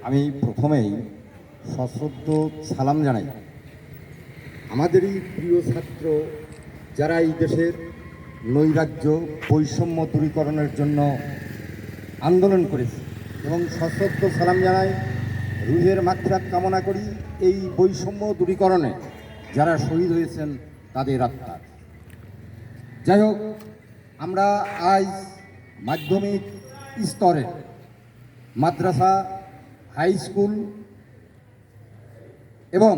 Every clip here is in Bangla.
আমি প্রথমেই সশ্রদ্ধ সালাম জানাই আমাদেরই প্রিয় ছাত্র যারা এই দেশের নৈরাজ্য বৈষম্য দূরীকরণের জন্য আন্দোলন করেছে, এবং সশ্রদ্ধ সালাম জানাই রুহের মাগফিরাত কামনা করি এই বৈষম্য দূরীকরণে যারা শহীদ হয়েছেন তাদের আত্মার। যাই হোক, আমরা আজ মাধ্যমিক স্তরে মাদ্রাসা, হাই স্কুল এবং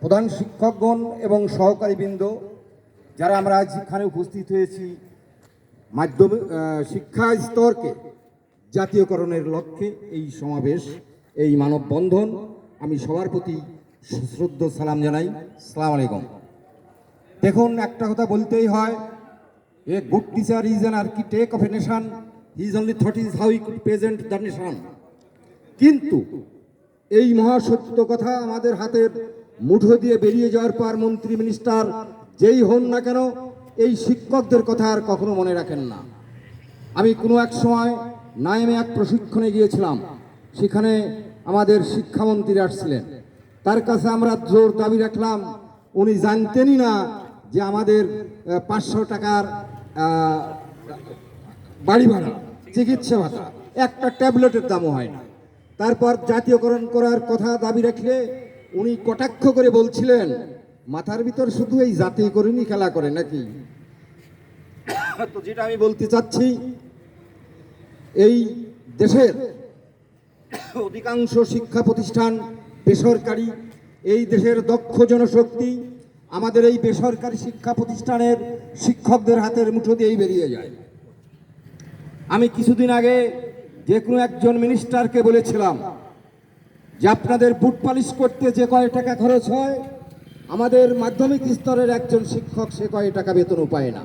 প্রধান শিক্ষকগণ এবং সহকারীবৃন্দ যারা আমরা আজ এখানে উপস্থিত হয়েছি মাধ্যমিক শিক্ষা স্তরকে জাতীয়করণের লক্ষ্যে এই সমাবেশ, এই মানববন্ধন, আমি সবার প্রতি সশ্রদ্ধ সালাম জানাই। আসসালামু আলাইকুম। দেখুন, একটা কথা বলতেই হয়, a good teacher is an architect of a nation, he is only thought is how he could present the nation. কিন্তু এই মহাসত্য কথা আমাদের হাতের মুঠো দিয়ে বেরিয়ে যাওয়ার পর মন্ত্রী মিনিস্টার যেই হন না কেন এই শিক্ষকদের কথা আর কখনো মনে রাখেন না। আমি কোনো এক সময় নাইমে এক প্রশিক্ষণে গিয়েছিলাম, সেখানে আমাদের শিক্ষামন্ত্রী আসছিলেন, তার কাছে আমরা জোর দাবি রাখলাম, উনি জানতেনই না যে আমাদের 500 টাকার বাড়ি ভাড়া, চিকিৎসা ভাতা, একটা ট্যাবলেটের দামও হয় না। তারপর জাতীয়করণ করার কথা দাবি রাখলে উনি কটাক্ষ করে বলছিলেন, মাথার ভিতর শুধু এই জাতীয়করণই খেলা করে নাকি? তো যেটা আমি বলতে চাচ্ছি, এই দেশের অধিকাংশ শিক্ষা প্রতিষ্ঠান বেসরকারি, এই দেশের দক্ষ জনশক্তি আমাদের এই বেসরকারি শিক্ষা প্রতিষ্ঠানের শিক্ষকদের হাতের মুঠো দিয়েই বেরিয়ে যায়। আমি কিছুদিন আগে যে কোনো একজন মিনিস্টারকে বলেছিলাম যে আপনাদের বুট পালিশ করতে যে কয় টাকা খরচ হয়, আমাদের মাধ্যমিক স্তরের একজন শিক্ষক সে কয় টাকা বেতনও পায় না।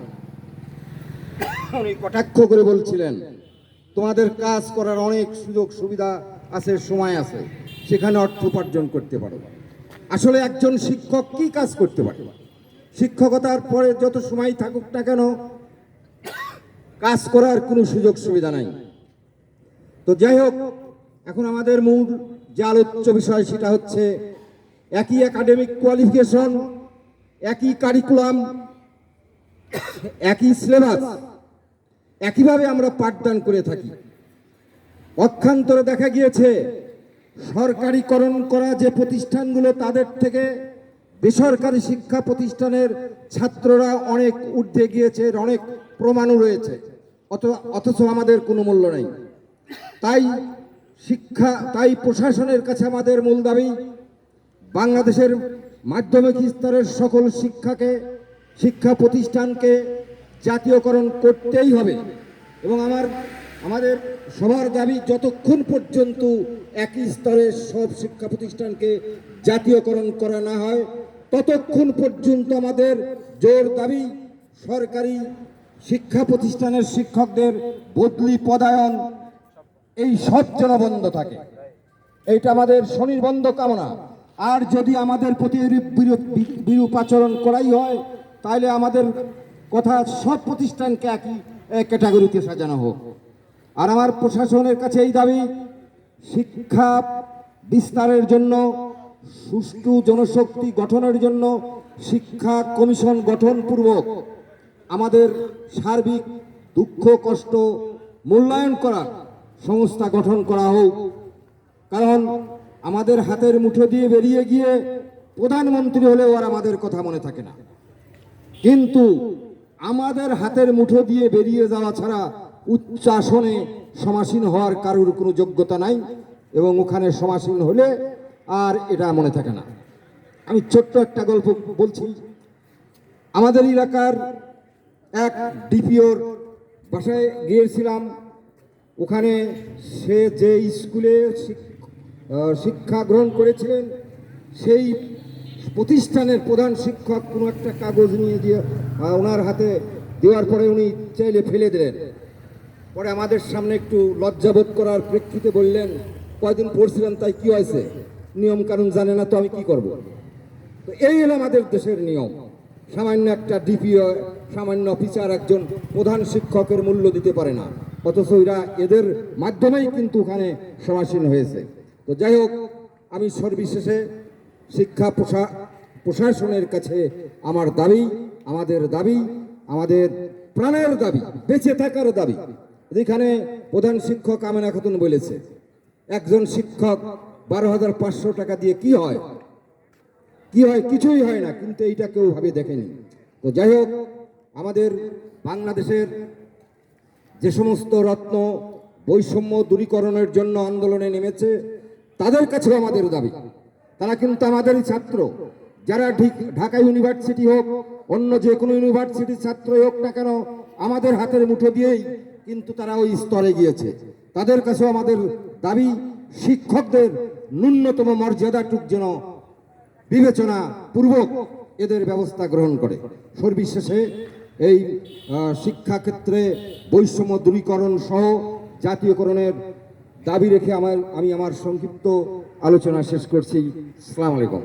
উনি কটাক্ষ করে বলছিলেন, তোমাদের কাজ করার অনেক সুযোগ সুবিধা আছে, সময় আছে, সেখানে অর্থ উপার্জন করতে পারো। আসলে একজন শিক্ষক কি কাজ করতে পারে? শিক্ষকতার পরে যত সময় থাকুক না কেন, কাজ করার কোনো সুযোগ সুবিধা নাই। তো যাই হোক, এখন আমাদের মূল যে আলোচ্য বিষয় সেটা হচ্ছে একই একাডেমিক কোয়ালিফিকেশন, একই কারিকুলাম, একই সিলেবাস, একইভাবে আমরা পাঠদান করে থাকি। পক্ষান্তরে দেখা গিয়েছে সরকারিকরণ করা যে প্রতিষ্ঠানগুলো, তাদের থেকে বেসরকারি শিক্ষা প্রতিষ্ঠানের ছাত্ররা অনেক ঊর্ধ্বে গিয়েছে, অনেক প্রমাণও রয়েছে, অথচ আমাদের কোনো মূল্য নেই। তাই প্রশাসনের কাছে আমাদের মূল দাবি, বাংলাদেশের মাধ্যমিক স্তরের সকল শিক্ষা প্রতিষ্ঠানকে জাতীয়করণ করতেই হবে। এবং আমাদের সবার দাবি, যতক্ষণ পর্যন্ত একই স্তরের সব শিক্ষা প্রতিষ্ঠানকে জাতীয়করণ করা না হয়, ততক্ষণ পর্যন্ত আমাদের জোর দাবি সরকারি শিক্ষা প্রতিষ্ঠানের শিক্ষকদের বদলি, পদায়ন, এই সব যেন বন্ধ থাকে। এইটা আমাদের স্বনির্বন্ধ কামনা। আর যদি আমাদের প্রতি বিরূপ আচরণ করাই হয়, তাহলে আমাদের কথা সব প্রতিষ্ঠানকে একই ক্যাটাগরিতে সাজানো হোক। আর আমার প্রশাসনের কাছে এই দাবি, শিক্ষা বিস্তারের জন্য, সুষ্ঠু জনশক্তি গঠনের জন্য শিক্ষা কমিশন গঠনপূর্বক আমাদের সার্বিক দুঃখ কষ্ট মূল্যায়ন করা সংস্থা গঠন করা হোক। কারণ আমাদের হাতের মুঠো দিয়ে বেরিয়ে গিয়ে প্রধানমন্ত্রী হলেও আর আমাদের কথা মনে থাকে না, কিন্তু আমাদের হাতের মুঠো দিয়ে বেরিয়ে যাওয়া ছাড়া উচ্চ আসনে সমাসীন হওয়ার কারোর কোনো যোগ্যতা নাই, এবং ওখানে সমাসীন হলে আর এটা মনে থাকে না। আমি ছোট্ট একটা গল্প বলছি। আমাদের এলাকার এক ডিপিওর বাসায় গিয়েছিলাম। ওখানে সে যে স্কুলে শিক্ষা গ্রহণ করেছিলেন, সেই প্রতিষ্ঠানের প্রধান শিক্ষক কোনো একটা কাগজ নিয়ে দিয়ে ওনার হাতে দেওয়ার পরে উনি চাইলে ফেলে দিলেন। পরে আমাদের সামনে একটু লজ্জাবোধ করার প্রেক্ষিতে বললেন, কয়দিন পড়ছিলেন তাই কি হয়েছে, নিয়ম কানুন জানে না তো আমি কি করব? তো এই হলো আমাদের দেশের নিয়ম। সামান্য একটা ডিপিও, সামান্য অফিসার একজন প্রধান শিক্ষকের মূল্য দিতে পারে না। অথচ এরা এদের মাধ্যমেই কিন্তু ওখানে সমাসীন হয়েছে। তো যাই হোক, আমি সর্বশেষে শিক্ষা প্রশাসনের কাছে আমার দাবি, আমাদের প্রাণের দাবি, বেঁচে থাকার দাবি। এখানে প্রধান শিক্ষক আমেনা খাতুন বলেছে, একজন শিক্ষক 12,500 টাকা দিয়ে কি হয়? কিছুই হয় না, কিন্তু এইটা কেউ ভাবে দেখেনি। তো যাই হোক, আমাদের বাংলাদেশের যে সমস্ত রত্ন বৈষম্য দূরীকরণের জন্য আন্দোলনে নেমেছে, তাদের কাছেও আমাদের দাবি। তারা কিন্তু আমাদেরই ছাত্র, যারা ঢাকা ইউনিভার্সিটি হোক, অন্য যে কোনো ইউনিভার্সিটির ছাত্রই হোক না কেন, আমাদের হাতের মুঠো দিয়েই কিন্তু তারা ওই স্তরে গিয়েছে। তাদের কাছেও আমাদের দাবি, শিক্ষকদের ন্যূনতম মর্যাদাটুক যেন বিবেচনা পূর্বক এদের ব্যবস্থা গ্রহণ করে। সর্বশেষে এই শিক্ষাক্ষেত্রে বৈষম্য দূরীকরণ সহ জাতীয়করণের দাবি রেখে আমি আমার সংক্ষিপ্ত আলোচনা শেষ করছি। আসসালামু আলাইকুম।